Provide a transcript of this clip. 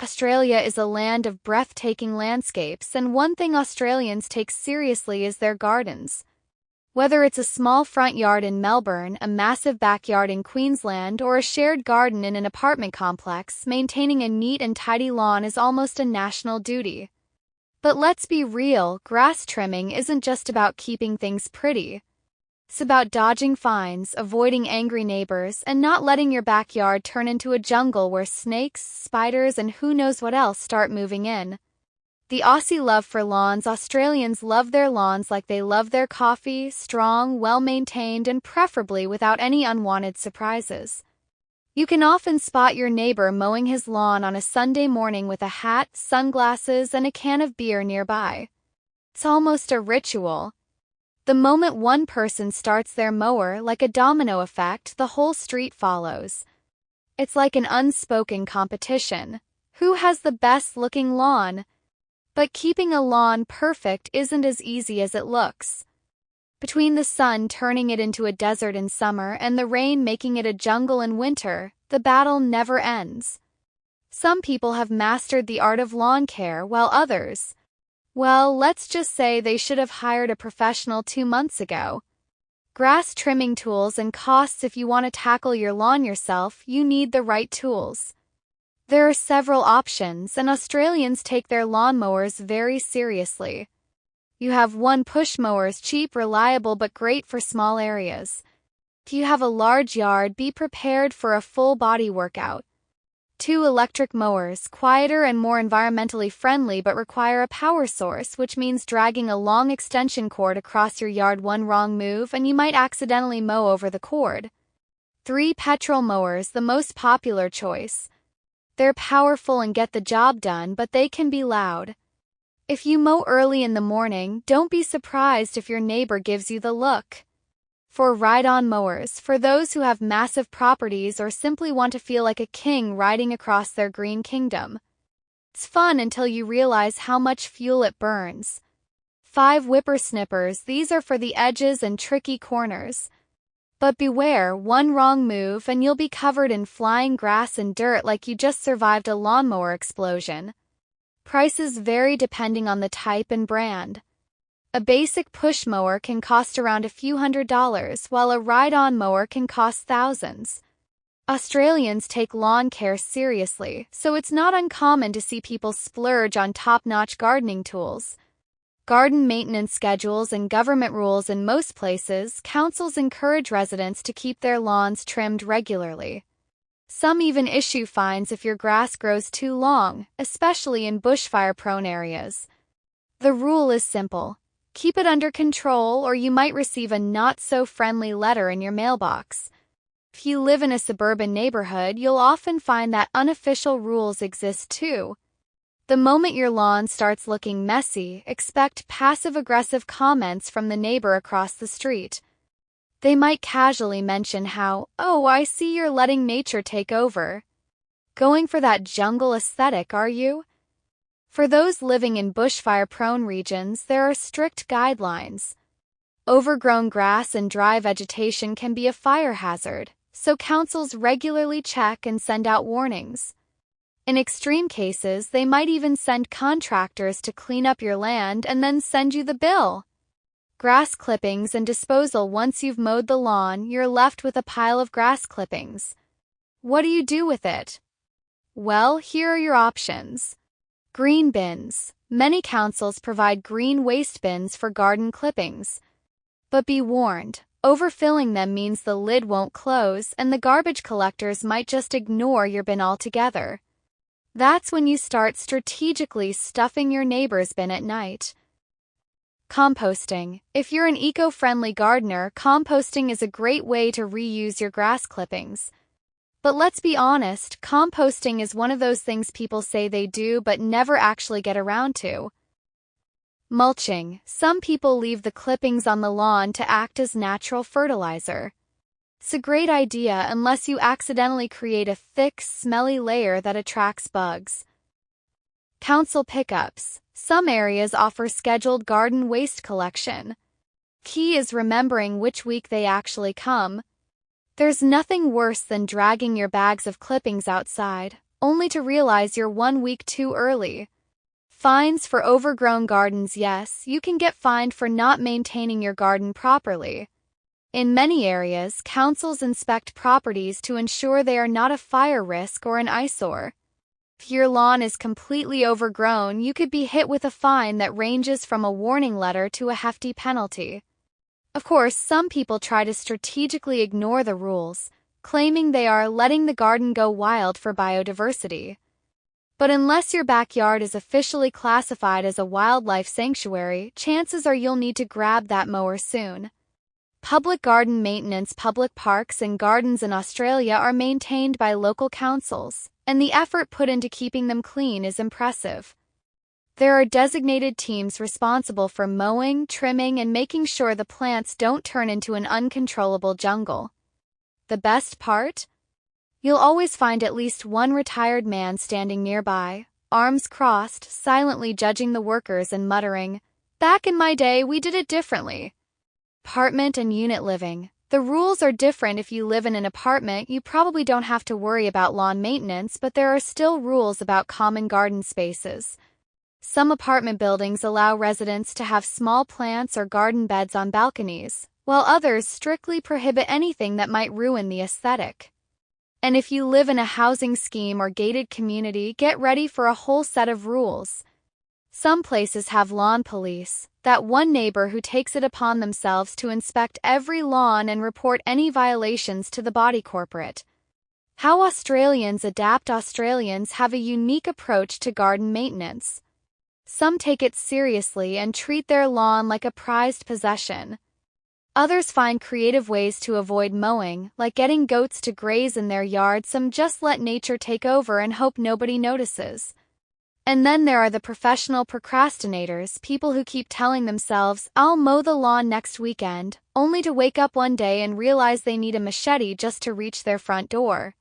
Australia is a land of breathtaking landscapes, and one thing Australians take seriously is their gardens. Whether it's a small front yard in Melbourne, a massive backyard in Queensland, or a shared garden in an apartment complex, maintaining a neat and tidy lawn is almost a national duty. But let's be real, grass trimming isn't just about keeping things pretty. It's about dodging fines, avoiding angry neighbors, and not letting your backyard turn into a jungle where snakes, spiders, and who knows what else start moving in. The Aussie love for lawns. Australians love their lawns like they love their coffee, strong, well-maintained, and preferably without any unwanted surprises. You can often spot your neighbor mowing his lawn on a Sunday morning with a hat, sunglasses, and a can of beer nearby. It's almost a ritual. The moment one person starts their mower, like a domino effect, the whole street follows. It's like an unspoken competition. Who has the best-looking lawn? But keeping a lawn perfect isn't as easy as it looks. Between the sun turning it into a desert in summer and the rain making it a jungle in winter, the battle never ends. Some people have mastered the art of lawn care, while others, well, let's just say they should have hired a professional 2 months ago. Grass trimming tools and costs. If you want to tackle your lawn yourself, you need the right tools. There are several options, and Australians take their lawnmowers very seriously. You have 1 push mowers, cheap, reliable, but great for small areas. If you have a large yard, be prepared for a full body workout. 2 electric mowers, quieter and more environmentally friendly but require a power source, which means dragging a long extension cord across your yard. 1 wrong move and you might accidentally mow over the cord. 3 petrol mowers, the most popular choice. They're powerful and get the job done, but they can be loud. If you mow early in the morning, don't be surprised if your neighbor gives you the look. 4 ride-on mowers, for those who have massive properties or simply want to feel like a king riding across their green kingdom. It's fun until you realize how much fuel it burns. 5 whippersnippers, these are for the edges and tricky corners. But beware, 1 wrong move and you'll be covered in flying grass and dirt like you just survived a lawnmower explosion. Prices vary depending on the type and brand. A basic push mower can cost around a few $100s, while a ride-on mower can cost thousands. Australians take lawn care seriously, so it's not uncommon to see people splurge on top-notch gardening tools. Garden maintenance schedules and government rules. In most places, councils encourage residents to keep their lawns trimmed regularly. Some even issue fines if your grass grows too long, especially in bushfire-prone areas. The rule is simple. Keep it under control or you might receive a not-so-friendly letter in your mailbox. If you live in a suburban neighborhood, you'll often find that unofficial rules exist too. The moment your lawn starts looking messy, expect passive-aggressive comments from the neighbor across the street. They might casually mention how, "Oh, I see you're letting nature take over. Going for that jungle aesthetic, are you?" For those living in bushfire-prone regions, there are strict guidelines. Overgrown grass and dry vegetation can be a fire hazard, so councils regularly check and send out warnings. In extreme cases, they might even send contractors to clean up your land and then send you the bill. Grass clippings and disposal. Once you've mowed the lawn, you're left with a pile of grass clippings. What do you do with it? Well, here are your options. Green bins. Many councils provide green waste bins for garden clippings. But be warned, overfilling them means the lid won't close and the garbage collectors might just ignore your bin altogether. That's when you start strategically stuffing your neighbor's bin at night. Composting. If you're an eco-friendly gardener, composting is a great way to reuse your grass clippings. But let's be honest, composting is one of those things people say they do but never actually get around to. Mulching. Some people leave the clippings on the lawn to act as natural fertilizer. It's a great idea unless you accidentally create a thick, smelly layer that attracts bugs. Council pickups. Some areas offer scheduled garden waste collection. Key is remembering which week they actually come. There's nothing worse than dragging your bags of clippings outside, only to realize you're 1 week too early. Fines for overgrown gardens. Yes, you can get fined for not maintaining your garden properly. In many areas, councils inspect properties to ensure they are not a fire risk or an eyesore. If your lawn is completely overgrown, you could be hit with a fine that ranges from a warning letter to a hefty penalty. Of course, some people try to strategically ignore the rules, claiming they are letting the garden go wild for biodiversity. But unless your backyard is officially classified as a wildlife sanctuary, chances are you'll need to grab that mower soon. Public garden maintenance. Public parks and gardens in Australia are maintained by local councils, and the effort put into keeping them clean is impressive. There are designated teams responsible for mowing, trimming, and making sure the plants don't turn into an uncontrollable jungle. The best part? You'll always find at least one retired man standing nearby, arms crossed, silently judging the workers and muttering, "Back in my day, we did it differently." Apartment and unit living. The rules are different. If you live in an apartment, you probably don't have to worry about lawn maintenance, but there are still rules about common garden spaces. Some apartment buildings allow residents to have small plants or garden beds on balconies, while others strictly prohibit anything that might ruin the aesthetic. And if you live in a housing scheme or gated community, get ready for a whole set of rules. Some places have lawn police, that one neighbor who takes it upon themselves to inspect every lawn and report any violations to the body corporate. How Australians adapt. Australians have a unique approach to garden maintenance. Some take it seriously and treat their lawn like a prized possession. Others find creative ways to avoid mowing, like getting goats to graze in their yard. Some just let nature take over and hope nobody notices. And then there are the professional procrastinators, people who keep telling themselves, "I'll mow the lawn next weekend," only to wake up one day and realize they need a machete just to reach their front door.